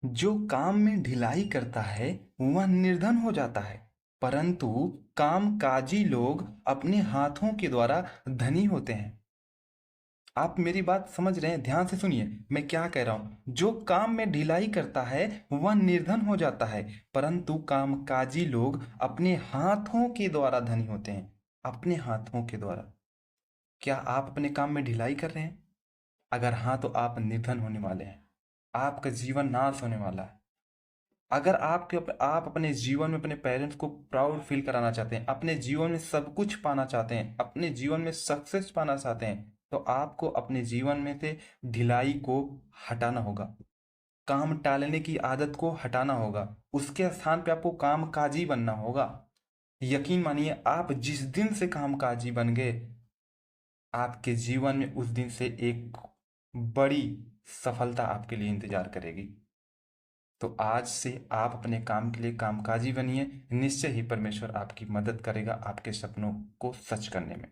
जो काम में ढिलाई करता है वह निर्धन हो जाता है, परंतु कामकाजी लोग अपने हाथों के द्वारा धनी होते हैं। आप मेरी बात समझ रहे हैं? ध्यान से सुनिए मैं क्या कह रहा हूं। जो काम में ढिलाई करता है वह निर्धन हो जाता है, परंतु कामकाजी लोग अपने हाथों के द्वारा धनी होते हैं। अपने हाथों के द्वारा। क्या आप अपने काम में ढिलाई कर रहे हैं? अगर हाँ तो आप निर्धन होने वाले हैं। आपका जीवन नाश होने वाला है। अगर आप अपने जीवन में अपने पेरेंट्स को प्राउड फील कराना चाहते हैं, अपने जीवन में सब कुछ पाना चाहते हैं, अपने जीवन में सक्सेस पाना चाहते हैं, तो आपको अपने जीवन में से ढिलाई को हटाना होगा। काम टालने की आदत को हटाना होगा। उसके स्थान पे आपको कामकाजी बनना होगा। यकीन मानिए, आप जिस दिन से कामकाजी बन गए, आपके जीवन में उस दिन से एक बड़ी सफलता आपके लिए इंतजार करेगी। तो आज से आप अपने काम के लिए कामकाजी बनिए। निश्चय ही परमेश्वर आपकी मदद करेगा आपके सपनों को सच करने में।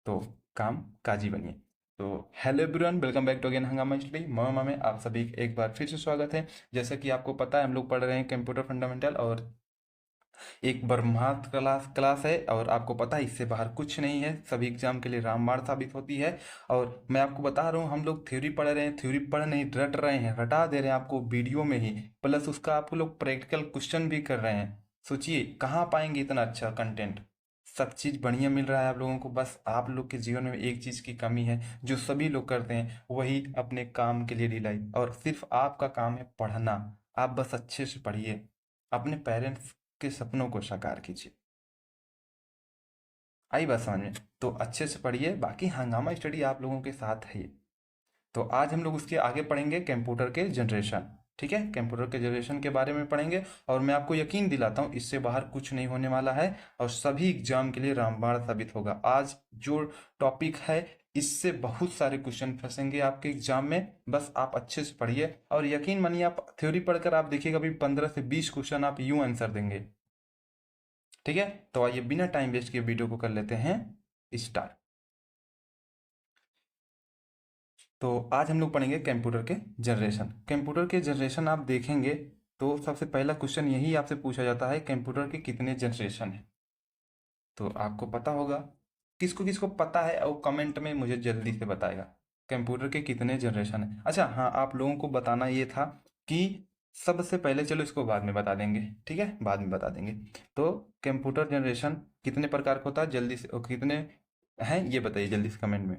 तो कामकाजी बनिए। तो hello everyone, welcome back to again Hungama study. ममा में आप सभी का एक बार फिर से स्वागत है। जैसा कि आपको पता है, हम लोग पढ़ रहे हैं कंप्यूटर फंडामेंटल, और एक ब्रह्मास्त्र क्लास क्लास है। और आपको पता है इससे बाहर कुछ नहीं है, सभी एग्जाम के लिए रामबाण साबित होती है। और मैं आपको बता रहा हूँ, हम लोग थ्योरी पढ़ रहे हैं, थ्योरी पढ़ नहीं रट रहे हैं, रटा दे रहे हैं आपको वीडियो में ही। प्लस उसका आपको लोग प्रैक्टिकल क्वेश्चन भी कर रहे हैं। सोचिए कहाँ पाएंगे इतना अच्छा कंटेंट। सब चीज़ बढ़िया मिल रहा है आप लोगों को। बस आप लोग के जीवन में एक चीज़ की कमी है जो सभी लोग करते हैं, वही अपने काम के लिए ढिलाई। और सिर्फ आपका काम है पढ़ना। आप बस अच्छे से पढ़िए, अपने पेरेंट्स के सपनों को साकार कीजिए। आई बात समझ में? तो अच्छे से पढ़िए, बाकी हंगामा स्टडी आप लोगों के साथ है। तो आज हम लोग उसके आगे पढ़ेंगे कंप्यूटर के जनरेशन। ठीक है, कंप्यूटर के जनरेशन के बारे में पढ़ेंगे। और मैं आपको यकीन दिलाता हूँ इससे बाहर कुछ नहीं होने वाला है, और सभी एग्जाम के लिए रामबाण साबित होगा। आज जो टॉपिक है, इससे बहुत सारे क्वेश्चन फंसेंगे आपके एग्जाम में। बस आप अच्छे से पढ़िए, और यकीन मानिए आप थ्योरी पढ़कर आप देखिएगा अभी 15 से 20 क्वेश्चन आप यूं आंसर देंगे। ठीक है, तो आइए बिना टाइम वेस्ट किए वीडियो को कर लेते हैं स्टार्ट। तो आज हम लोग पढ़ेंगे कंप्यूटर के जनरेशन। कंप्यूटर के जनरेशन आप देखेंगे तो सबसे पहला क्वेश्चन यही आपसे पूछा जाता है, कंप्यूटर के कितने जनरेशन हैं? तो आपको पता होगा। किसको किसको पता है और कमेंट में मुझे जल्दी से बताएगा कंप्यूटर के कितने जनरेशन हैं। अच्छा हाँ, आप लोगों को बताना ये था कि सबसे पहले, चलो इसको बाद में बता देंगे, ठीक है, बाद में बता देंगे। तो कंप्यूटर जनरेशन कितने प्रकार का होता है, जल्दी से, और कितने हैं ये बताइए जल्दी से कमेंट में।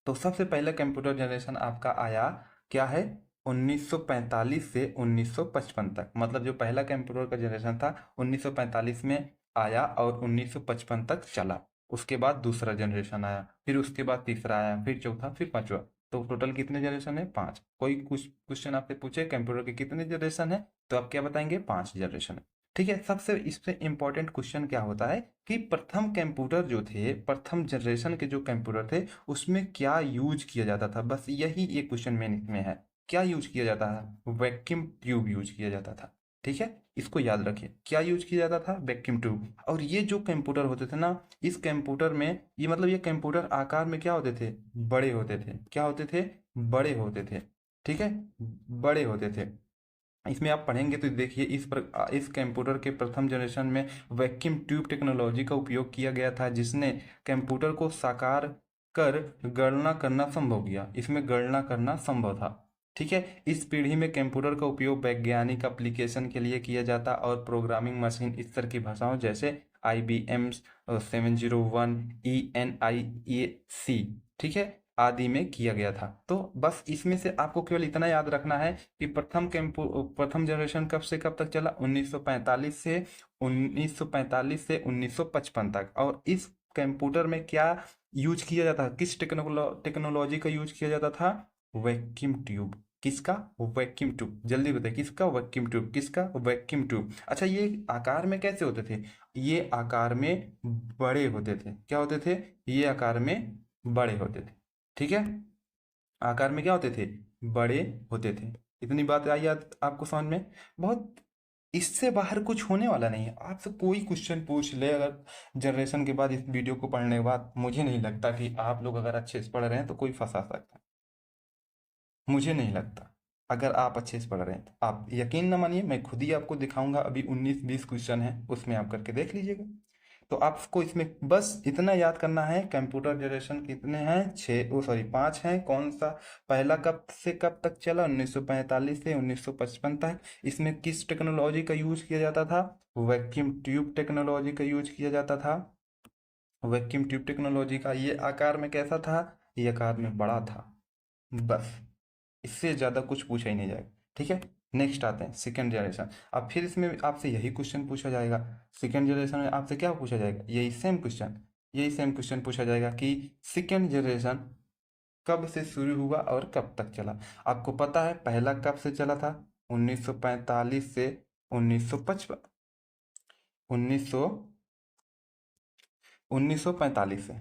तो सबसे पहले कंप्यूटर जनरेशन आपका आया क्या है, 1945 से 1955 तक। मतलब जो पहला कंप्यूटर का जनरेशन था 1945 में आया और 1955 तक चला। उसके बाद दूसरा जनरेशन आया, फिर उसके बाद तीसरा आया, फिर चौथा, फिर पांचवा। तो टोटल कितने जनरेशन है? पांच। कोई कुछ क्वेश्चन आपसे पूछे कंप्यूटर के कितने जनरेशन है, तो आप क्या बताएंगे? पांच जनरेशन है। ठीक है, सबसे इससे इंपॉर्टेंट क्वेश्चन क्या होता है कि प्रथम कंप्यूटर जो थे, प्रथम जनरेशन के जो कंप्यूटर थे, उसमें क्या यूज किया जाता था? बस यही एक क्वेश्चन मेन इसमें है। क्या यूज किया जाता था? वैक्यूम ट्यूब यूज किया जाता था। ठीक है, इसको याद रखिए, क्या यूज किया जाता था? Vacuum tube. और ये जो कंप्यूटर होते थे ना, इस कंप्यूटर में ये मतलब ये कंप्यूटर आकार में क्या होते थे? बड़े होते थे। क्या होते थे? बड़े होते थे। ठीक है, बड़े होते थे। इसमें आप पढ़ेंगे तो देखिए इस कंप्यूटर के प्रथम जनरेशन में वैक्यूम ट्यूब टेक्नोलॉजी का उपयोग किया गया था, जिसने कंप्यूटर को साकार कर गणना करना संभव किया। इसमें गणना करना संभव था। ठीक है, इस पीढ़ी में कंप्यूटर का उपयोग वैज्ञानिक एप्लीकेशन के लिए किया जाता और प्रोग्रामिंग मशीन स्तर की भाषाओं जैसे IBM 701 ENIAC, ठीक है, आदि में किया गया था। तो बस इसमें से आपको केवल इतना याद रखना है कि प्रथम जनरेशन कब से कब तक चला? 1945 से 1955 तक। और इस कंप्यूटर में क्या यूज किया जाता था? किस टेक्नोलॉजी का यूज किया जाता था? Vacuum tube. किसका? Vacuum tube. जल्दी बताइए, किसका? Vacuum tube. किसका? Vacuum tube. अच्छा, ये आकार में कैसे होते थे? ये आकार में बड़े होते थे। क्या होते थे? ये आकार में बड़े होते थे। ठीक है, आकार में क्या होते थे? बड़े होते थे। इतनी बात आई याद आपको समझ में? बहुत, इससे बाहर कुछ होने वाला नहीं है। आपसे कोई क्वेश्चन पूछ ले अगर जनरेशन के बाद, इस वीडियो को पढ़ने के बाद, मुझे नहीं लगता कि आप लोग अगर अच्छे से पढ़ रहे हैं तो कोई फंसा सकता है। मुझे नहीं लगता। अगर आप अच्छे से पढ़ रहे हैं तो आप यकीन न मानिए, मैं खुद ही आपको दिखाऊंगा, अभी 19-20 क्वेश्चन है, उसमें आप करके देख लीजिएगा। तो आपको इसमें बस इतना याद करना है, कंप्यूटर जनरेशन कितने हैं, छः, ओ सॉरी 5 हैं। कौन सा पहला कब से कब तक चला, 1945 से 1955 तक। इसमें किस टेक्नोलॉजी का यूज किया जाता था, वैक्यूम ट्यूब टेक्नोलॉजी का यूज किया जाता था। वैक्यूम ट्यूब टेक्नोलॉजी का। ये आकार में कैसा था, ये आकार में बड़ा था। बस, इससे ज़्यादा कुछ पूछा ही नहीं जाएगा। ठीक है, नेक्स्ट आते हैं सेकेंड जनरेशन। अब फिर इसमें आपसे यही क्वेश्चन पूछा जाएगा। सेकेंड जनरेशन में आपसे क्या पूछा जाएगा, यही सेम क्वेश्चन पूछा जाएगा कि सेकेंड जनरेशन कब से शुरू हुआ और कब तक चला। आपको पता है पहला कब से चला था, 1945 से 1955, 1900 1945 से।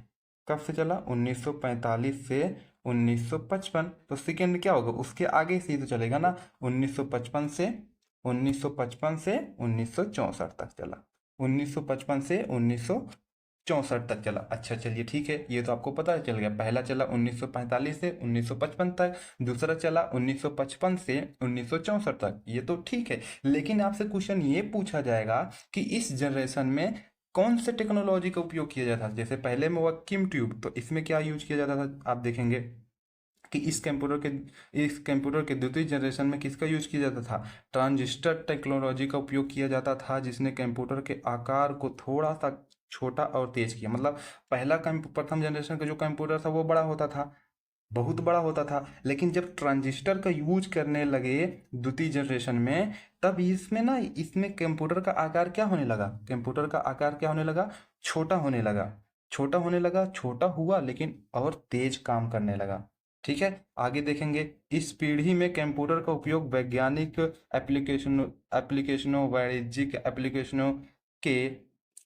कब से चला, 1945 से 1955। तो सेकेंड क्या होगा, उसके आगे से ही तो चलेगा ना, 1955 से 1955 से 1964 तक चला। 1955 से 1964 तक चला। अच्छा चलिए ठीक है, ये तो आपको पता चल गया। पहला चला 1945 से 1955 तक, दूसरा चला 1955 से 1964 तक, ये तो ठीक है। लेकिन आपसे क्वेश्चन ये पूछा जाएगा कि इस जनरेशन में कौन से टेक्नोलॉजी का उपयोग किया जाता था। जैसे पहले में हुआ किम ट्यूब, तो इसमें क्या यूज किया जाता था, आप देखेंगे कि इस कंप्यूटर के द्वितीय जनरेशन में किसका यूज किया जाता था, ट्रांजिस्टर टेक्नोलॉजी का उपयोग किया जाता था, जिसने कंप्यूटर के आकार को थोड़ा सा छोटा और तेज किया। मतलब प्रथम जनरेशन का जो कंप्यूटर था वो बड़ा होता था, बहुत बड़ा होता था। लेकिन जब ट्रांजिस्टर का यूज करने लगे द्वितीय जनरेशन में, तब इसमें कंप्यूटर का आकार क्या होने लगा, छोटा होने लगा। छोटा हुआ लेकिन और तेज काम करने लगा। ठीक है, आगे देखेंगे। इस पीढ़ी में कंप्यूटर का उपयोग वैज्ञानिक एप्लीकेशनों वाणिज्यिक एप्लीकेशनों के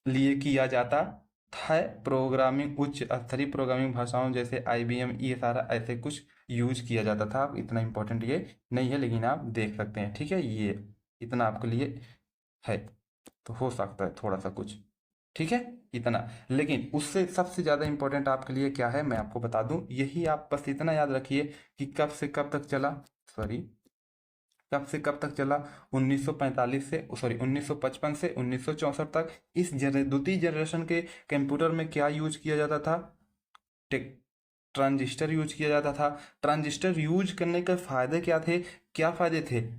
लिए किया जाता है। प्रोग्रामिंग, उच्च स्तरीय प्रोग्रामिंग भाषाओं जैसे IBM, ये सारा ऐसे कुछ यूज किया जाता था। इतना इंपॉर्टेंट ये नहीं है, लेकिन आप देख सकते हैं। ठीक है, ये इतना आपके लिए है, तो हो सकता है थोड़ा सा कुछ। ठीक है, इतना। लेकिन उससे सबसे ज़्यादा इंपॉर्टेंट आपके लिए क्या है, मैं आपको बता दूं। यही आप बस इतना याद रखिए कि कब से कब तक चला, सॉरी कब से कब तक चला, 1945 से, सॉरी 1955 से 1964 तक। द्वितीय जनरेशन के कंप्यूटर में क्या यूज किया जाता था, टेक ट्रांजिस्टर यूज किया जाता था। ट्रांजिस्टर यूज करने के फायदे क्या थे,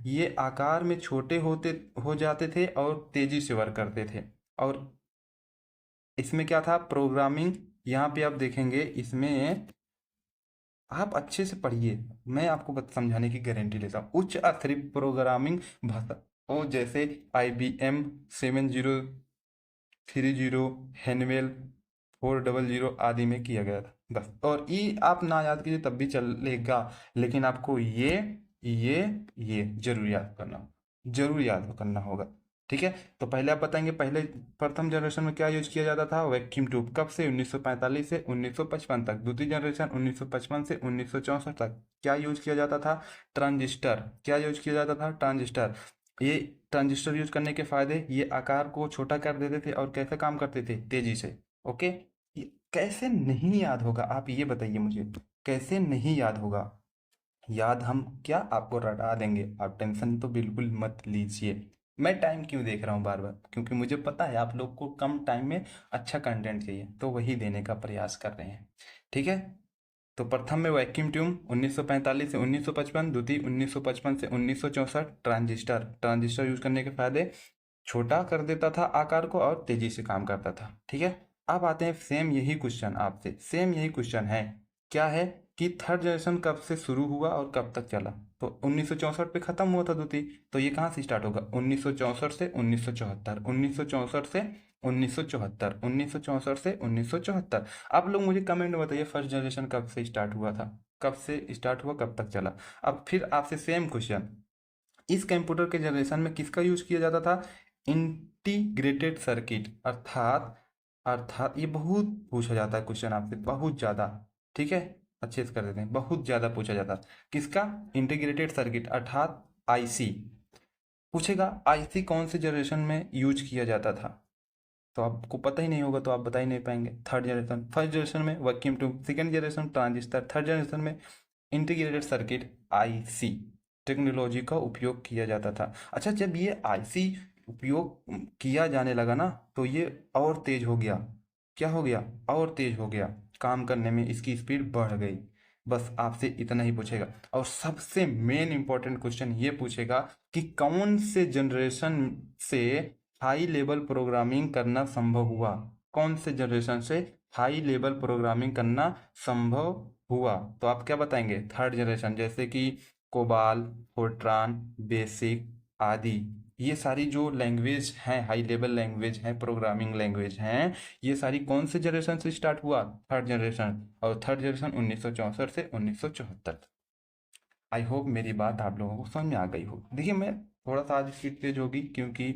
ये आकार में छोटे हो जाते थे और तेजी से वर्क करते थे। और इसमें क्या था, प्रोग्रामिंग, यहाँ पे आप देखेंगे इसमें, आप अच्छे से पढ़िए, मैं आपको समझाने की गारंटी लेता हूँ। उच्च स्तरीय प्रोग्रामिंग भाषा ओ जैसे IBM 7030, हैनवेल 400 आदि में किया गया था। बस, और ये आप ना याद कीजिए तब भी चलेगा, लेकिन आपको ये ये जरूर याद करना होगा। ठीक है, तो पहले आप बताएंगे, पहले प्रथम जनरेशन में क्या यूज किया जाता था, वैक्यूम ट्यूब। कब से, 1945 से 1955 तक। द्वितीय जनरेशन 1955 से 1964 तक। क्या यूज किया जाता था, ट्रांजिस्टर। ये ट्रांजिस्टर यूज करने के फायदे, ये आकार को छोटा कर देते थे और कैसे काम करते थे, तेजी से। ओके, कैसे नहीं याद होगा, आप ये बताइए मुझे, कैसे नहीं याद होगा। याद हम क्या आपको रटा देंगे, आप टेंशन तो बिल्कुल मत लीजिए। मैं टाइम क्यों देख रहा हूँ बार बार, क्योंकि मुझे पता है आप लोग को कम टाइम में अच्छा कंटेंट चाहिए, तो वही देने का प्रयास कर रहे हैं। ठीक है, तो प्रथम में वैक्यूम ट्यूब 1945 से 1955, द्वितीय 1955 से 1964। ट्रांजिस्टर यूज करने के फायदे, छोटा कर देता था आकार को और तेजी से काम करता था। ठीक है, अब आते हैं सेम यही क्वेश्चन है, क्या है कि थर्ड जनरेशन कब से शुरू हुआ और कब तक चला। तो 1964 पे खत्म हुआ था द्वितीय, तो ये कहाँ से स्टार्ट होगा, 1964 से 1974, 1964 से 1974, 1964 से 1974। आप लोग मुझे कमेंट में बताइए फर्स्ट जनरेशन कब से स्टार्ट हुआ था, कब तक चला। अब फिर आपसे सेम क्वेश्चन, इस कंप्यूटर के जनरेशन में किसका यूज किया जाता था, इंटीग्रेटेड सर्किट, अर्थात ये बहुत पूछा जाता है क्वेश्चन आपसे, बहुत ज़्यादा। ठीक है, अच्छे से कर देते हैं, बहुत ज़्यादा पूछा जाता है। किसका, इंटीग्रेटेड सर्किट अर्थात IC पूछेगा। IC कौन से जनरेशन में यूज किया जाता था, तो आपको पता ही नहीं होगा तो आप बता ही नहीं पाएंगे। थर्ड जनरेशन, फर्स्ट जनरेशन में vacuum tube, second generation transistor, third generation में इंटीग्रेटेड सर्किट आईसी टेक्नोलॉजी का उपयोग किया जाता था। अच्छा, जब ये आईसी उपयोग किया जाने लगा ना, तो ये और तेज हो गया। क्या हो गया? और तेज हो गया, काम करने में इसकी स्पीड बढ़ गई। बस आपसे इतना ही पूछेगा, और सबसे मेन इंपॉर्टेंट क्वेश्चन ये पूछेगा कि कौन से जनरेशन से हाई लेवल प्रोग्रामिंग करना संभव हुआ। कौन से जनरेशन से हाई लेवल प्रोग्रामिंग करना संभव हुआ? तो आप क्या बताएंगे? थर्ड जनरेशन, जैसे कि कोबाल, फोर्ट्रान, बेसिक आदि। ये सारी जो लैंग्वेज हैं, हाई लेवल लैंग्वेज हैं, प्रोग्रामिंग लैंग्वेज हैं, ये सारी कौन से जनरेशन से स्टार्ट हुआ? Third generation. और थर्ड जनरेशन 1964 से 1974। आई होप मेरी बात आप लोगों को समझ में आ गई हो। देखिए, मैं थोड़ा सा आज स्पीड तेज होगी क्योंकि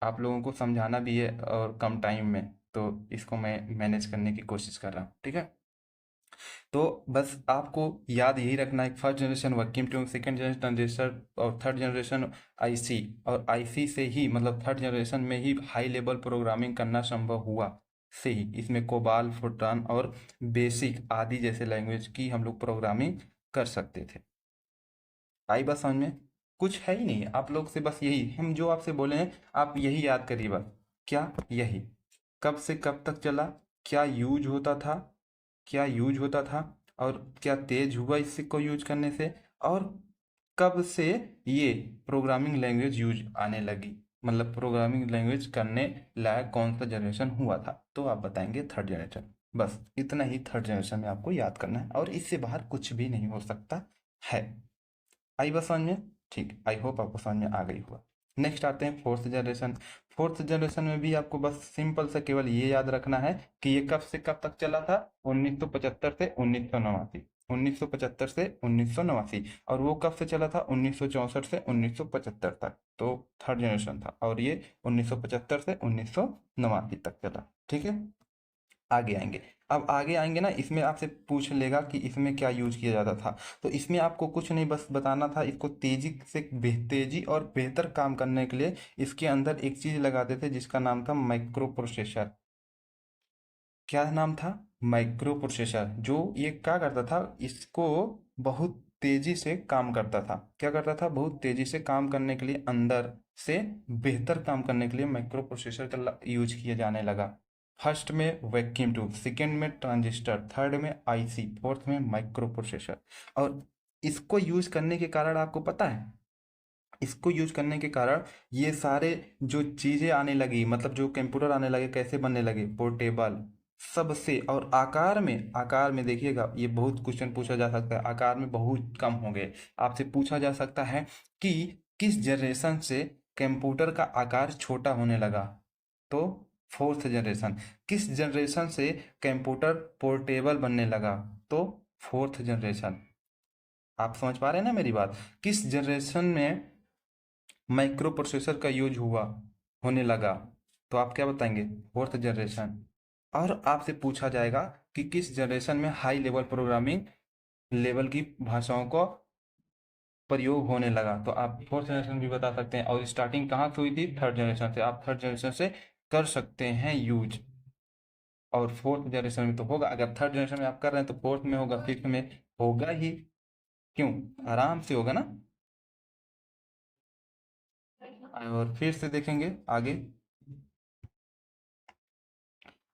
आप लोगों को समझाना भी है और कम टाइम में, तो इसको मैं मैनेज करने की कोशिश कर रहा हूँ, ठीक है। तो बस आपको याद यही रखना है, first generation vacuum tube, second generation transistor, और थर्ड जनरेशन आईसी। और आईसी से ही, मतलब थर्ड जनरेशन में ही हाई लेवल प्रोग्रामिंग करना संभव हुआ से ही इसमें कोबाल, फोर्ट्रान और बेसिक आदि जैसे लैंग्वेज की हम लोग प्रोग्रामिंग कर सकते थे। आई बात समझ में? कुछ है ही नहीं, आप लोग से बस यही हम जो आपसे बोले हैं, आप यही याद करिए बस। क्या? यही। कब से कब तक चला, क्या यूज होता था, क्या यूज होता था, और क्या तेज हुआ इसको यूज करने से, और कब से ये प्रोग्रामिंग लैंग्वेज यूज आने लगी, मतलब प्रोग्रामिंग लैंग्वेज करने लायक कौन सा जनरेशन हुआ था। तो आप बताएंगे थर्ड जनरेशन। बस इतना ही थर्ड जनरेशन में आपको याद करना है, और इससे बाहर कुछ भी नहीं हो सकता है। आई बस समझ में? ठीक, आई होप आपको समझ में आ गई होगा। नेक्स्ट आते हैं फोर्थ जनरेशन। फोर्थ जनरेशन में भी आपको बस सिंपल से केवल ये याद रखना है कि ये कब से कब तक चला था। 1975 से 1989। 1975 से 1989। और वो कब से चला था? 1964 से 1975 तक। तो थर्ड जनरेशन था, और ये 1975 से 1989 तक चला, ठीक है। आगे आएंगे। अब आगे आएंगे ना, इसमें आपसे पूछ लेगा कि इसमें क्या यूज किया जाता था। तो इसमें आपको कुछ नहीं, बस बताना था इसको तेजी से, तेजी और बेहतर काम करने के लिए इसके अंदर एक चीज लगाते थे जिसका नाम था माइक्रो प्रोसेसर। क्या नाम था? Micro processor. जो ये क्या करता था, इसको बहुत तेजी से काम करता था। क्या करता था? बहुत तेजी से काम करने के लिए, अंदर से बेहतर काम करने के लिए माइक्रो प्रोसेसर का यूज किया जाने लगा। फर्स्ट में वैक्यूम ट्यूब, सेकेंड में ट्रांजिस्टर, थर्ड में आईसी, फोर्थ में माइक्रो प्रोसेसर। और इसको यूज करने के कारण आपको पता है, इसको यूज करने के कारण ये सारे जो चीजें आने लगी, मतलब जो कंप्यूटर आने लगे, कैसे बनने लगे? पोर्टेबल सबसे। और आकार में देखिएगा, ये बहुत क्वेश्चन पूछा जा सकता है, आकार में बहुत कम हो गए। आपसे पूछा जा सकता है कि किस जनरेशन से कंप्यूटर का आकार छोटा होने लगा? तो फोर्थ जनरेशन। किस जनरेशन से कंप्यूटर पोर्टेबल बनने लगा? तो फोर्थ जनरेशन। आप समझ पा रहे हैं ना मेरी बात? किस जनरेशन में माइक्रो प्रोसेसर का यूज हुआ, होने लगा? तो आप क्या बताएंगे? Fourth generation. और आपसे पूछा जाएगा कि किस जनरेशन में हाई लेवल प्रोग्रामिंग लेवल की भाषाओं को प्रयोग होने लगा? तो आप फोर्थ जनरेशन भी बता सकते हैं। और स्टार्टिंग कहाँ से हुई थी? थर्ड जनरेशन से। आप थर्ड जनरेशन से कर सकते हैं यूज। और फोर्थ जनरेशन में तो होगा, अगर थर्ड जनरेशन में आप कर रहे हैं तो फोर्थ में होगा, फिफ्थ में होगा ही। क्यों? आराम से होगा ना। और फिर से देखेंगे आगे।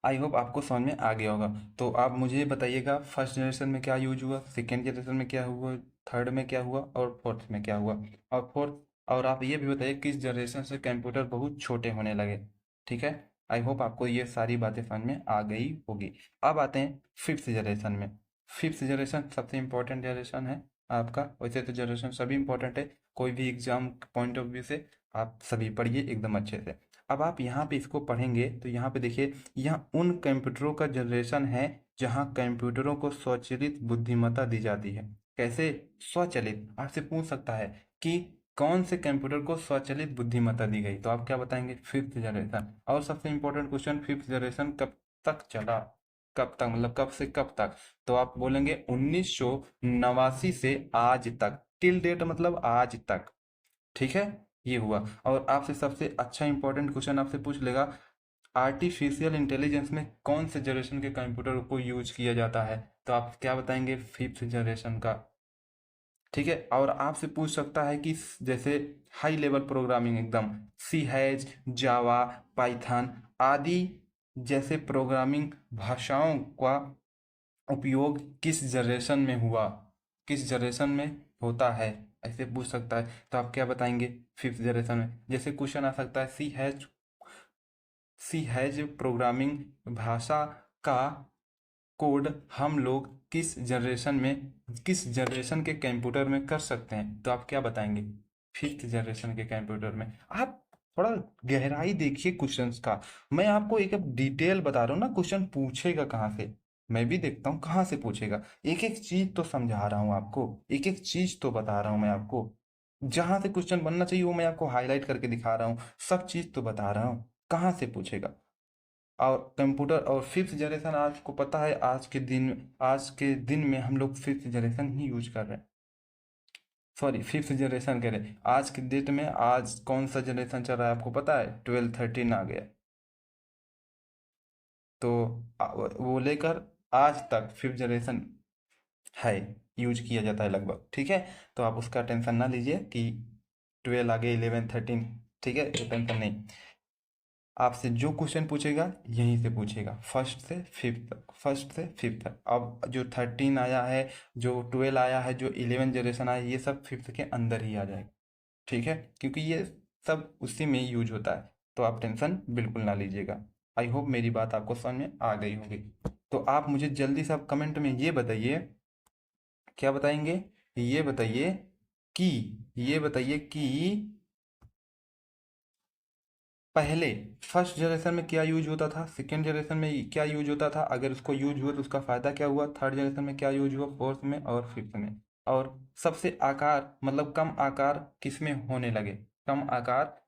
आई होप आपको समझ में आ गया होगा। तो आप मुझे ये बताइएगा, फर्स्ट जनरेशन में क्या यूज हुआ, सेकेंड जनरेशन में क्या हुआ, थर्ड में क्या हुआ, और फोर्थ में क्या हुआ। और फोर्थ, और आप ये भी बताइए किस जनरेशन से कंप्यूटर बहुत छोटे होने लगे। ठीक है। आई होप आपको ये सारी बातें समझ में आ गई होगी। अब आते हैं फिफ्थ जनरेशन में। फिफ्थ जनरेशन सबसे इम्पोर्टेंट जनरेशन है आपका। वैसे तो जनरेशन सभी इम्पोर्टेंट है, कोई भी एग्जाम पॉइंट ऑफ व्यू से आप सभी पढ़िए एकदम अच्छे से। अब आप यहाँ पे इसको पढ़ेंगे तो यहाँ पे देखिए, यह उन कंप्यूटरों का जनरेशन है जहाँ कंप्यूटरों को स्वचालित बुद्धिमत्ता दी जाती है। कैसे स्वचालित? आपसे पूछ सकता है कि कौन से कंप्यूटर को स्वचालित बुद्धिमत्ता दी गई, तो आप क्या बताएंगे? Fifth generation. और सबसे इंपॉर्टेंट क्वेश्चन, फिफ्थ जनरेशन कब तक चला? कब तक, मतलब कब से कब तक? तो आप बोलेंगे 1989 से आज तक, टिल डेट मतलब आज तक। ठीक है, ये हुआ। और आपसे सबसे अच्छा इंपॉर्टेंट क्वेश्चन आपसे पूछ लेगा, आर्टिफिशियल इंटेलिजेंस में कौन से जनरेशन के कंप्यूटर को यूज किया जाता है? तो आप क्या बताएंगे? फिफ्थ जनरेशन का। ठीक है। और आपसे पूछ सकता है कि जैसे हाई लेवल प्रोग्रामिंग एकदम सी हैज, जावा, पाइथन आदि जैसे प्रोग्रामिंग भाषाओं का उपयोग किस जनरेशन में हुआ, किस जनरेशन में होता है, ऐसे पूछ सकता है। तो आप क्या बताएंगे? फिफ्थ जनरेशन में। जैसे क्वेश्चन आ सकता है सी हैज प्रोग्रामिंग भाषा का कोड हम लोग किस जनरेशन के कंप्यूटर में कर सकते हैं, तो आप क्या बताएंगे? फिफ्थ जनरेशन के कंप्यूटर में। आप थोड़ा गहराई देखिए क्वेश्चंस का। मैं आपको एक अब डिटेल बता रहा हूँ ना, क्वेश्चन पूछेगा कहाँ से, मैं भी देखता हूँ कहाँ से पूछेगा। एक एक चीज तो समझा रहा हूँ आपको, एक एक चीज तो बता रहा हूँ मैं आपको। जहां से क्वेश्चन बनना चाहिए वो मैं आपको हाईलाइट करके दिखा रहा हूँ, सब चीज तो बता रहा हूँ कहाँ से पूछेगा। और कंप्यूटर और फिफ्थ जनरेशन आपको पता है, आज के दिन में हम लोग फिफ्थ जनरेशन ही यूज कर रहे हैं। सॉरी, फिफ्थ जनरेशन कह रहे हैं। आज के डेट में आज कौन सा जनरेशन चल रहा है आपको पता है? 12 13 आ गया। तो वो लेकर आज तक फिफ्थ जनरेशन है, यूज किया जाता है लगभग। ठीक है, तो आप उसका टेंशन ना लीजिए कि 12 आगे 11 13। ठीक है, तो टेंशन नहीं। आपसे जो क्वेश्चन पूछेगा यहीं से पूछेगा, फर्स्ट से फिफ्थ तक, फर्स्ट से फिफ्थ तक। अब जो 13 आया है, जो 12 आया है, जो 11 जनरेशन आया है, ये सब फिफ्थ के अंदर ही आ जाएगा। ठीक है, क्योंकि ये सब उसी में यूज होता है। तो आप टेंशन बिल्कुल ना लीजिएगा। आई होप मेरी बात आपको समझ में आ गई होगी। तो आप मुझे जल्दी से आप कमेंट में ये बताइए, क्या बताएंगे? ये बताइए कि ये बताइए कि पहले फर्स्ट जनरेशन में क्या यूज होता था, सेकेंड जनरेशन में क्या यूज होता था, अगर उसको यूज हुआ तो उसका फायदा क्या हुआ, थर्ड जनरेशन में क्या यूज हुआ, फोर्थ में और फिफ्थ में। और सबसे आकार मतलब कम आकार किस में होने लगे, कम आकार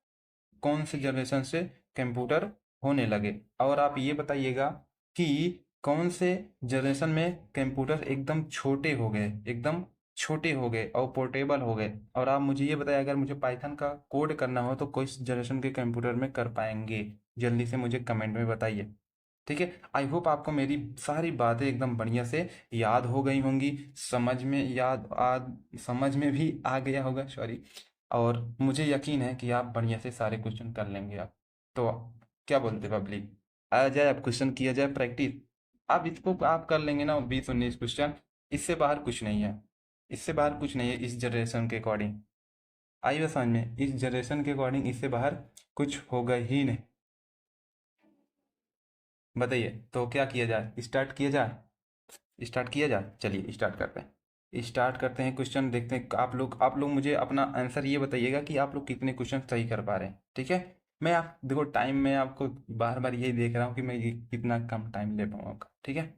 कौन से जनरेशन से कंप्यूटर होने लगे। और आप ये बताइएगा कि कौन से जनरेशन में कंप्यूटर एकदम छोटे हो गए, एकदम छोटे हो गए और पोर्टेबल हो गए। और आप मुझे ये बताइए, अगर मुझे पाइथन का कोड करना हो तो किस जनरेशन के कंप्यूटर में कर पाएंगे, जल्दी से मुझे कमेंट में बताइए। ठीक है, आई होप आपको मेरी सारी बातें एकदम बढ़िया से याद हो गई होंगी, समझ में भी आ गया होगा, सॉरी। और मुझे यकीन है कि आप बढ़िया से सारे क्वेश्चन कर लेंगे आप। तो क्या बोलते पब्लिक, आ जाए अब क्वेश्चन किया जाए प्रैक्टिस। अब इसको आप कर लेंगे ना 20 19 क्वेश्चन, इससे बाहर कुछ नहीं है, इससे बाहर कुछ नहीं है इस जनरेशन के अकॉर्डिंग। आइए समझ में, इस जनरेशन के अकॉर्डिंग इससे बाहर कुछ होगा ही नहीं। बताइए तो क्या किया जाए, स्टार्ट किया जाए? स्टार्ट किया जाए, चलिए स्टार्ट करते हैं, स्टार्ट करते हैं। क्वेश्चन देखते हैं। आप लोग मुझे अपना आंसर ये बताइएगा कि आप लोग कितने क्वेश्चन सही कर पा रहे हैं। ठीक है, मैं आप देखो टाइम में आपको बार बार यही देख रहा हूँ कि मैं ये कितना कम टाइम ले पाऊँ आपका। ठीक है,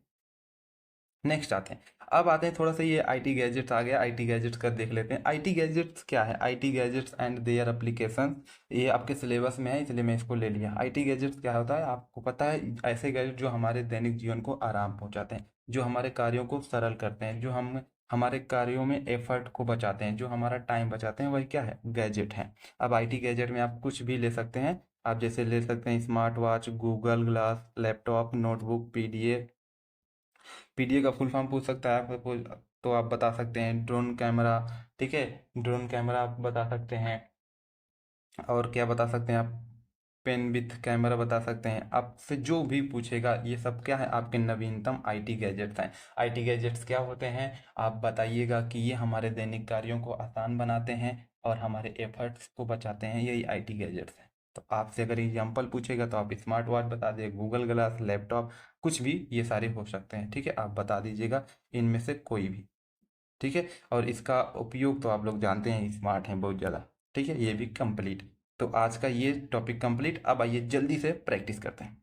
नेक्स्ट आते हैं। अब आते हैं थोड़ा सा, ये आईटी गैजेट्स आ गया, आईटी गैजेट्स का देख लेते हैं। आईटी गैजेट्स क्या है? IT gadgets and their application, ये आपके सिलेबस में है इसलिए मैं इसको ले लिया। आईटी गैजेट्स क्या होता है आपको पता है? ऐसे गैजेट जो हमारे दैनिक जीवन को आराम पहुंचाते हैं, जो हमारे कार्यों को सरल करते हैं, जो हम हमारे कार्यों में एफर्ट को बचाते हैं, जो हमारा टाइम बचाते हैं, वही क्या है? गैजेट हैं। अब आईटी गैजेट में आप कुछ भी ले सकते हैं। आप जैसे ले सकते हैं smart watch, Google glass, laptop, notebook, PDA. PDA का फुल फॉर्म पूछ सकता है आपको, तो आप बता सकते हैं ड्रोन कैमरा। ठीक है, ड्रोन कैमरा आप बता सकते हैं। और क्या बता सकते हैं आप? पेन विथ कैमरा बता सकते हैं। आपसे जो भी पूछेगा ये सब क्या है? आपके नवीनतम आईटी गैजेट्स हैं। आईटी गैजेट्स क्या होते हैं आप बताइएगा कि ये हमारे दैनिक कार्यों को आसान बनाते हैं और हमारे एफर्ट्स को बचाते हैं, यही आईटी गैजेट्स हैं। तो आपसे अगर एग्जाम्पल पूछेगा तो आप स्मार्ट वॉच बता दिए, गूगल ग्लास, लैपटॉप, कुछ भी, ये सारे हो सकते हैं। ठीक है, आप बता दीजिएगा इनमें से कोई भी। ठीक है, और इसका उपयोग तो आप लोग जानते हैं, स्मार्ट हैं बहुत ज़्यादा। ठीक है, ये भी कंप्लीट। तो आज का ये टॉपिक कंप्लीट। अब आइए जल्दी से प्रैक्टिस करते हैं।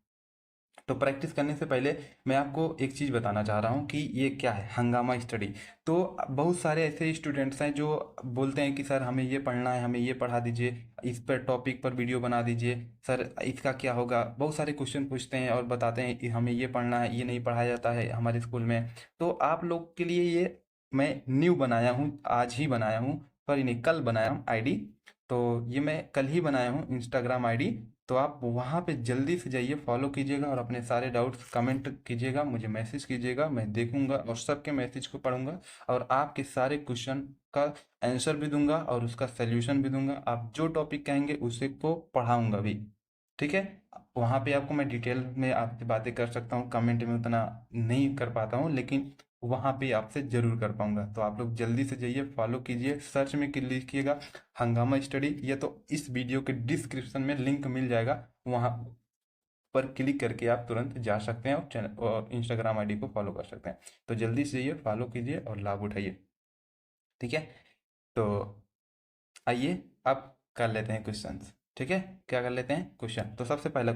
तो प्रैक्टिस करने से पहले मैं आपको एक चीज़ बताना चाह रहा हूँ कि ये क्या है, हंगामा स्टडी। तो बहुत सारे ऐसे स्टूडेंट्स हैं जो बोलते हैं कि सर हमें ये पढ़ना है, हमें ये पढ़ा दीजिए, इस पर टॉपिक पर वीडियो बना दीजिए, सर इसका क्या होगा। बहुत सारे क्वेश्चन पूछते हैं और बताते हैं कि हमें ये पढ़ना है, ये नहीं पढ़ाया जाता है हमारे स्कूल में। तो आप लोग के लिए ये मैं न्यू बनाया हूँ, आज ही बनाया हूँ, सॉरी नहीं कल बनाया हूँ आईडी। तो ये मैं कल ही बनाया हूँ इंस्टाग्राम आईडी, तो आप वहाँ पे जल्दी से जाइए, फॉलो कीजिएगा और अपने सारे डाउट्स कमेंट कीजिएगा, मुझे मैसेज कीजिएगा, मैं देखूंगा और सबके मैसेज को पढ़ूंगा और आपके सारे क्वेश्चन का आंसर भी दूंगा और उसका सल्यूशन भी दूंगा। आप जो टॉपिक कहेंगे उसे को पढ़ाऊंगा भी, ठीक है। वहाँ पे आपको मैं डिटेल में आपसे बातें कर सकता हूँ, कमेंट में उतना नहीं कर पाता हूँ, लेकिन वहाँ पे आपसे ज़रूर कर पाऊंगा। तो आप लोग जल्दी से जाइए, फॉलो कीजिए, सर्च में लिखिएगा हंगामा स्टडी, या तो इस वीडियो के डिस्क्रिप्शन में लिंक मिल जाएगा, वहाँ पर क्लिक करके आप तुरंत जा सकते हैं और चैनल और इंस्टाग्राम आईडी को फॉलो कर सकते हैं। तो जल्दी से जाइए, फॉलो कीजिए और लाभ उठाइए, ठीक है। तो आइए अब कर लेते हैं क्वेश्चन, ठीक है। क्या कर लेते हैं क्वेश्चन। तो सबसे पहला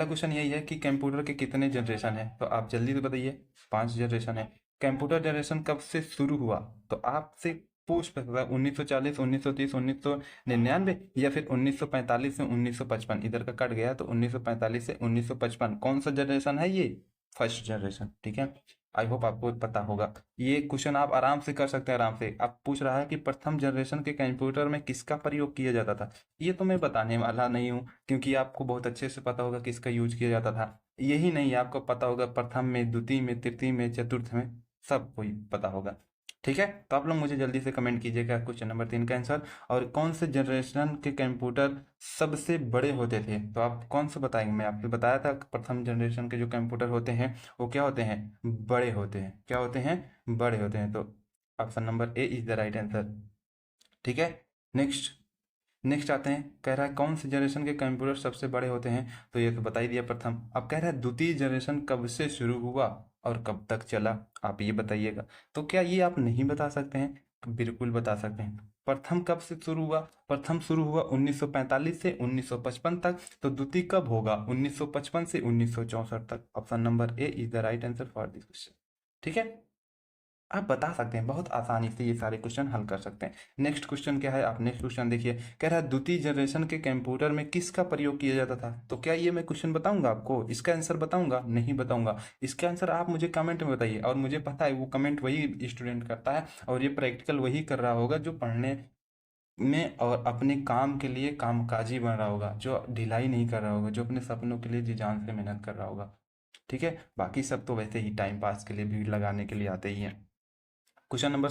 क्वेश्चन यही है कि कंप्यूटर के कितने जनरेशन है। तो आप जल्दी से बताइए। 5 जनरेशन है। कंप्यूटर जनरेशन कब से शुरू हुआ। तो आपसे पूछ सकता है 1940, 1930, 1999 या फिर 1945 से 1955। इधर का कट गया तो 1945 से 1955 कौन सा जनरेशन है ये। फर्स्ट जनरेशन, ठीक है। आई होप आपको पता होगा। ये क्वेश्चन आप आराम से कर सकते हैं। आराम से आप पूछ रहा है कि प्रथम जनरेशन के कंप्यूटर में किसका प्रयोग किया जाता था। ये तो मैं बताने वाला नहीं हूँ, क्योंकि आपको बहुत अच्छे से पता होगा किसका यूज किया जाता था। यही नहीं, आपको पता होगा प्रथम में, द्वितीय में, तृतीय में, चतुर्थ में, सब कोई पता होगा, ठीक है। तो आप लोग मुझे जल्दी से कमेंट कीजिएगा क्वेश्चन नंबर 3 का आंसर। और कौन से जनरेशन के कंप्यूटर सबसे बड़े होते थे। तो आप कौन सा बताएंगे। मैं आपको बताया था प्रथम जनरेशन के जो कंप्यूटर होते हैं वो क्या होते हैं, बड़े होते हैं। क्या होते हैं, बड़े होते हैं। तो option number A is the right answer, ठीक है। नेक्स्ट नेक्स्ट आते हैं। कह रहा है कौन से जनरेशन के कंप्यूटर सबसे बड़े होते हैं। तो ये तो बता ही दिया प्रथम। अब कह रहा है द्वितीय जनरेशन कब से शुरू हुआ और कब तक चला, आप ये बताइएगा। तो क्या ये आप नहीं बता सकते हैं। बिल्कुल बता सकते हैं। प्रथम कब से शुरू हुआ। प्रथम शुरू हुआ 1945 से 1955 तक। तो द्वितीय कब होगा, 1955 से 1964 तक। Option number A is the right answer for this question, ठीक है। आप बता सकते हैं, बहुत आसानी से ये सारे क्वेश्चन हल कर सकते हैं। नेक्स्ट क्वेश्चन क्या है, आप नेक्स्ट क्वेश्चन देखिए। कह रहा है द्वितीय जनरेशन के कंप्यूटर में किसका प्रयोग किया जाता था। तो क्या ये मैं क्वेश्चन बताऊंगा आपको, इसका आंसर बताऊंगा, नहीं बताऊंगा। इसका आंसर आप मुझे कमेंट में बताइए। और मुझे पता है वो कमेंट वही स्टूडेंट करता है और ये प्रैक्टिकल वही कर रहा होगा जो पढ़ने में और अपने काम के लिए कामकाजी बन रहा होगा, जो ढिलाई नहीं कर रहा होगा, जो अपने सपनों के लिए जी जान से मेहनत कर रहा होगा, ठीक है। बाकी सब तो वैसे ही टाइम पास के लिए, भीड़ लगाने के लिए आते ही हैं। क्वेश्चन नंबर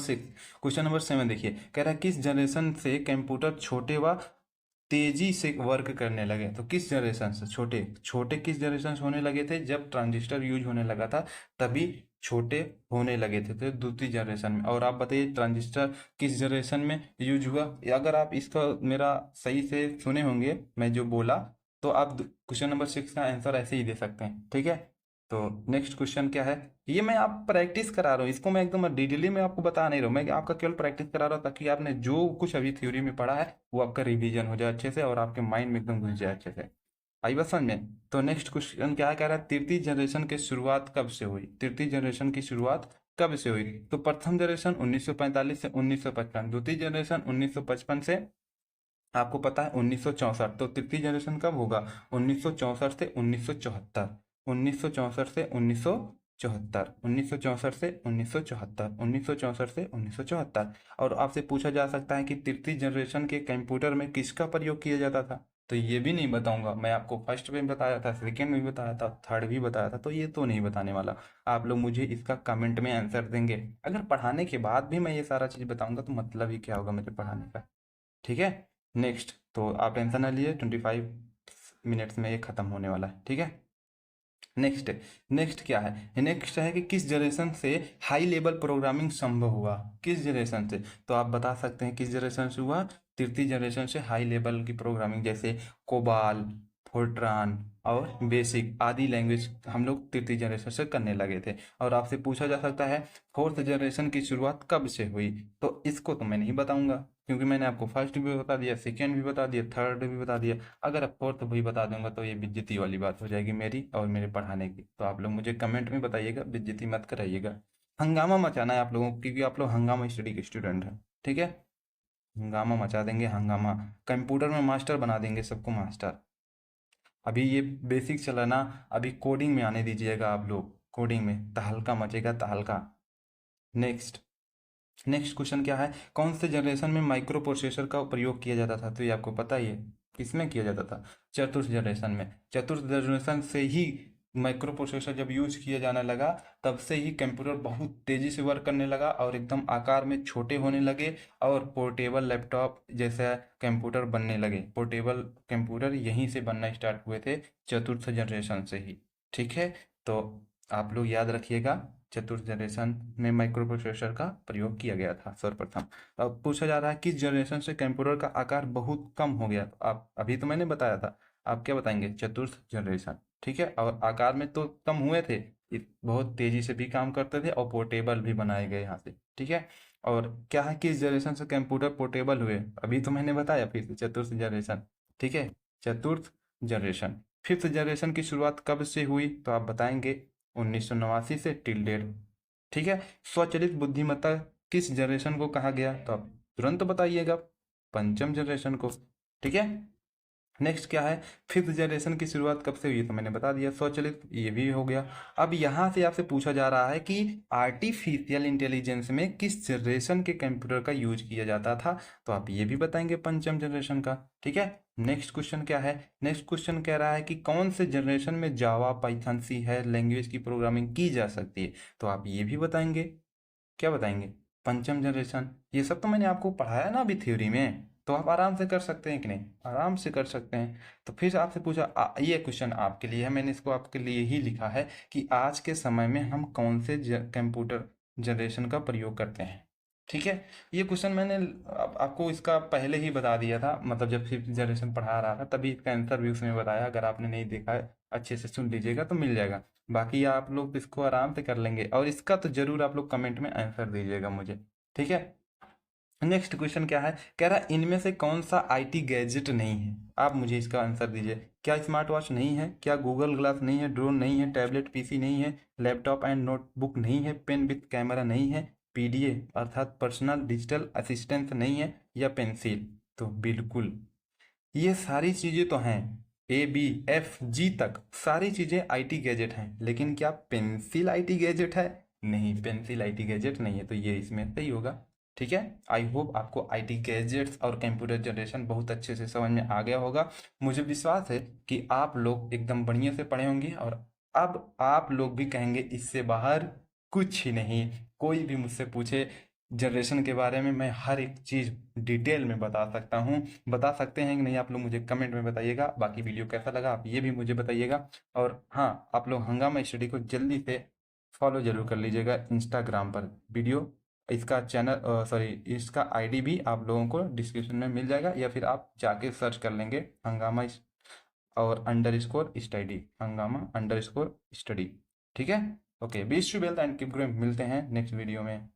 7 देखिए। कह रहा है किस जनरेशन से कंप्यूटर छोटे व तेजी से वर्क करने लगे। तो किस जनरेशन से छोटे छोटे किस जनरेशन से होने लगे थे, जब ट्रांजिस्टर यूज होने लगा था तभी छोटे होने लगे थे। तो द्वितीय जनरेशन में। और आप बताइए ट्रांजिस्टर किस जनरेशन में यूज हुआ। अगर आप इसका मेरा सही से सुने होंगे मैं जो बोला, तो आप क्वेश्चन नंबर 6 का आंसर ऐसे ही दे सकते हैं, ठीक है। तो नेक्स्ट क्वेश्चन क्या है, ये मैं आप प्रैक्टिस करा रहा हूँ, इसको मैं एकदम डिटेली में आपको बता नहीं रहा हूँ, मैं आपका केवल प्रैक्टिस करा रहा हूँ ताकि आपने जो कुछ अभी थ्योरी में पढ़ा है वो आपका रिवीजन हो जाए अच्छे से और आपके माइंड में एकदम घुस जाए अच्छे से। आई बात समझ में। तो नेक्स्ट क्वेश्चन क्या कह रहा है, तृतीय जनरेशन की शुरुआत कब से हुई। तृतीय जनरेशन की शुरुआत कब से हुई। तो प्रथम जनरेशन 1945 से 1955, द्वितीय जनरेशन 1955 से आपको पता है 1964। तो तृतीय जनरेशन कब होगा, 1964 से 1974, 1964 से 1974, 1964 से 1974, 1964 से 1974। और आपसे पूछा जा सकता है कि तृतीय जनरेशन के कंप्यूटर में किसका प्रयोग किया जाता था। तो ये भी नहीं बताऊंगा। मैं आपको फर्स्ट में बताया था, सेकंड में भी बताया था, थर्ड भी बताया था, तो ये तो नहीं बताने वाला। आप लोग मुझे इसका कमेंट में आंसर देंगे। अगर पढ़ाने के बाद भी मैं ये सारा चीज़ बताऊंगा तो मतलब ही क्या होगा मुझे पढ़ाने का, ठीक है। नेक्स्ट, तो आप टेंशन ना लिए, 25 मिनट्स में ये खत्म होने वाला है, ठीक है। नेक्स्ट नेक्स्ट क्या है, नेक्स्ट है कि किस जनरेशन से हाई लेवल प्रोग्रामिंग संभव हुआ। किस जनरेशन से, तो आप बता सकते हैं किस जनरेशन से हुआ। तृतीय जनरेशन से हाई लेवल की प्रोग्रामिंग, जैसे कोबाल, फोर्ट्रान और बेसिक आदि लैंग्वेज हम लोग तृतीय जनरेशन से करने लगे थे। और आपसे पूछा जा सकता है फोर्थ जनरेशन की शुरुआत कब से हुई। तो इसको तो मैं नहीं बताऊंगा, क्योंकि मैंने आपको फर्स्ट भी बता दिया, सेकेंड भी बता दिया, थर्ड भी बता दिया। अगर आप फोर्थ भी बता दूंगा तो ये बेइज्जती वाली बात हो जाएगी मेरी और मेरे पढ़ाने की। तो आप लोग मुझे कमेंट में बताइएगा, बेइज्जती मत कराइएगा। हंगामा मचाना है आप लोगों को, क्योंकि आप लोग हंगामा स्टडी के स्टूडेंट हैं, ठीक है। हंगामा मचा देंगे, हंगामा। कंप्यूटर में मास्टर बना देंगे सबको मास्टर। अभी ये बेसिक चला ना, अभी कोडिंग में आने दीजिएगा आप लोग। कोडिंग में तहलका मचेगा, तहलका। नेक्स्ट नेक्स्ट क्वेश्चन क्या है, कौन से जनरेशन में माइक्रो प्रोसेसर का प्रयोग किया जाता था? तो ये आपको पता ही है, किसमें किया जाता था? चतुर्थ जनरेशन में। चतुर्थ जनरेशन से ही माइक्रो प्रोसेसर जब यूज किया जाने लगा, तब से ही कंप्यूटर बहुत तेजी से वर्क करने लगा और एकदम आकार में छोटे होने लगे और पोर्टेबल लैपटॉप जैसा कंप्यूटर बनने लगे। पोर्टेबल कंप्यूटर यहीं से बनना स्टार्ट हुए थे, चतुर्थ जनरेशन से ही। ठीक है, तो आप लोग याद रखिएगा, चतुर्थ जनरेशन में माइक्रो प्रोसेसर का प्रयोग किया गया था सर्वप्रथम। अब पूछा जा रहा है किस जनरेशन से कंप्यूटर का आकार बहुत कम हो गया? तो आप अभी तो मैंने बताया था, आप क्या बताएंगे? चतुर्थ जनरेशन। ठीक है, और आकार में तो कम हुए थे, बहुत तेजी से भी काम करते थे और पोर्टेबल भी बनाए गए यहाँ से। ठीक है, और क्या है, किस जनरेशन से कंप्यूटर पोर्टेबल हुए? अभी तो मैंने बताया, फिर से चतुर्थ जनरेशन। ठीक है, चतुर्थ जनरेशन। फिफ्थ जनरेशन की शुरुआत कब से हुई? तो आप बताएंगे 1989 से टिल डेट। ठीक है, स्वचालित बुद्धिमत्ता किस जनरेशन को कहा गया? तो आप तुरंत बताइएगा, पंचम जनरेशन को। ठीक है, नेक्स्ट क्या है, फिफ्थ जनरेशन की शुरुआत कब से हुई? तो मैंने बता दिया, स्वचालित, ये भी हो गया। अब यहाँ से आपसे पूछा जा रहा है कि आर्टिफिशियल इंटेलिजेंस में किस जनरेशन के कंप्यूटर का यूज किया जाता था? तो आप ये भी बताएंगे, पंचम जनरेशन का। ठीक है, नेक्स्ट क्वेश्चन क्या है, नेक्स्ट क्वेश्चन कह रहा है कि कौन से जनरेशन में जावा, पाइथन, सी है लैंग्वेज की प्रोग्रामिंग की जा सकती है? तो आप ये भी बताएंगे, क्या बताएंगे? पंचम जनरेशन। ये सब तो मैंने आपको पढ़ाया ना अभी थ्योरी में, तो आप आराम से कर सकते हैं कि नहीं? आराम से कर सकते हैं। तो फिर आपसे पूछा, ये क्वेश्चन आपके लिए है, मैंने इसको आपके लिए ही लिखा है कि आज के समय में हम कौन से कंप्यूटर जनरेशन का प्रयोग करते हैं। ठीक है, ये क्वेश्चन मैंने आपको इसका पहले ही बता दिया था, मतलब जब फिफ्थ जनरेशन पढ़ा रहा था तभी इसका आंसर भी उसमें बताया। अगर आपने नहीं देखा है, अच्छे से सुन लीजिएगा तो मिल जाएगा। बाकी आप लोग इसको आराम से कर लेंगे, और इसका तो जरूर आप लोग कमेंट में आंसर दीजिएगा मुझे। ठीक है, नेक्स्ट क्वेश्चन क्या है, कह रहा है इनमें से कौन सा आईटी गैजेट नहीं है? आप मुझे इसका आंसर दीजिए। क्या स्मार्ट वॉच नहीं है? क्या गूगल ग्लास नहीं है? ड्रोन नहीं है? टैबलेट पीसी नहीं है? लैपटॉप एंड नोटबुक नहीं है? पेन विथ कैमरा नहीं है? पीडीए अर्थात पर्सनल डिजिटल असिस्टेंट नहीं है? या पेंसिल? तो बिल्कुल, ये सारी चीज़ें तो हैं, ए बी एफ जी तक सारी चीज़ें आईटी गैजेट हैं, लेकिन क्या पेंसिल आईटी गैजेट है? नहीं, पेंसिल आईटी गैजेट नहीं है, तो ये इसमें सही होगा। ठीक है, आई होप आपको आईटी गैजेट्स और कंप्यूटर जनरेशन बहुत अच्छे से समझ में आ गया होगा। मुझे विश्वास है कि आप लोग एकदम बढ़िया से पढ़े होंगे, और अब आप लोग भी कहेंगे इससे बाहर कुछ ही नहीं। कोई भी मुझसे पूछे जनरेशन के बारे में, मैं हर एक चीज़ डिटेल में बता सकता हूँ। बता सकते हैं कि नहीं? आप लोग मुझे कमेंट में बताइएगा। बाकी वीडियो कैसा लगा आप ये भी मुझे बताइएगा। और हाँ, आप लोग हंगामा स्टडी को जल्दी से फॉलो जरूर कर लीजिएगा इंस्टाग्राम पर। वीडियो, इसका चैनल, सॉरी, इसका आईडी भी आप लोगों को डिस्क्रिप्शन में मिल जाएगा, या फिर आप जाके सर्च कर लेंगे हंगामा और under study, Hungama under study. ठीक है, okay, be wealth and keep growing. मिलते हैं नेक्स्ट वीडियो में।